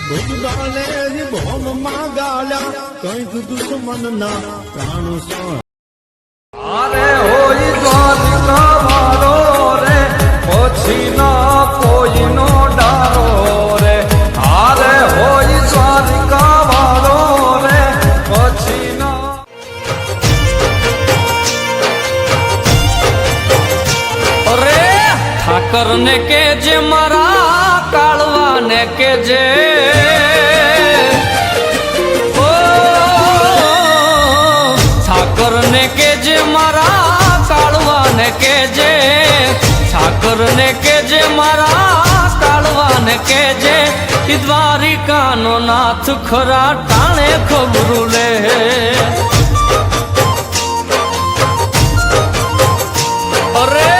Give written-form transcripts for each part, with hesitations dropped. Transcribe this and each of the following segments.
ભૂતગાલે ભોમમાં ગાલ્યા કંઈક દુશ્મનના પ્રાણ સો અરે હોય દ્વારિકા વાળો રે પછી ના કોઈનો ડારો રે અરે હોય દ્વારિકા વાળો રે પછી ના અરે ઠાકર ને કે જે મારા કાળવા ને કે જે ઠાકરને કેજે મારા કાળવાને કેજે ઠાકરને કેજે મારા કાળવાને કેજે દ્વારિકાનો નાથ ખરા ટાણે ખબરું લે અરે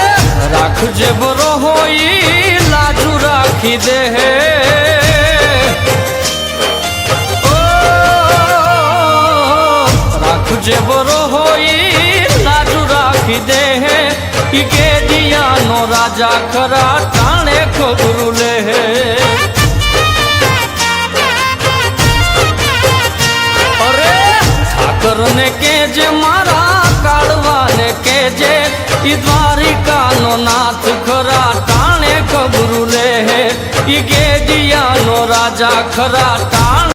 રાખજે બરો હોય લાજુ રાખી દે જે બરો હોય લાજુ રાખી દે ઈ કે દિયાનો રાજા ખરા ટાણે ખબરું લે અરે ઠાકરને કેજે મારા કાળવાને કેજે ઈ દ્વારિકાનો નાથ ખરા ટાણે ખબરું લે ઈ કે દિયાનો રાજા ખરા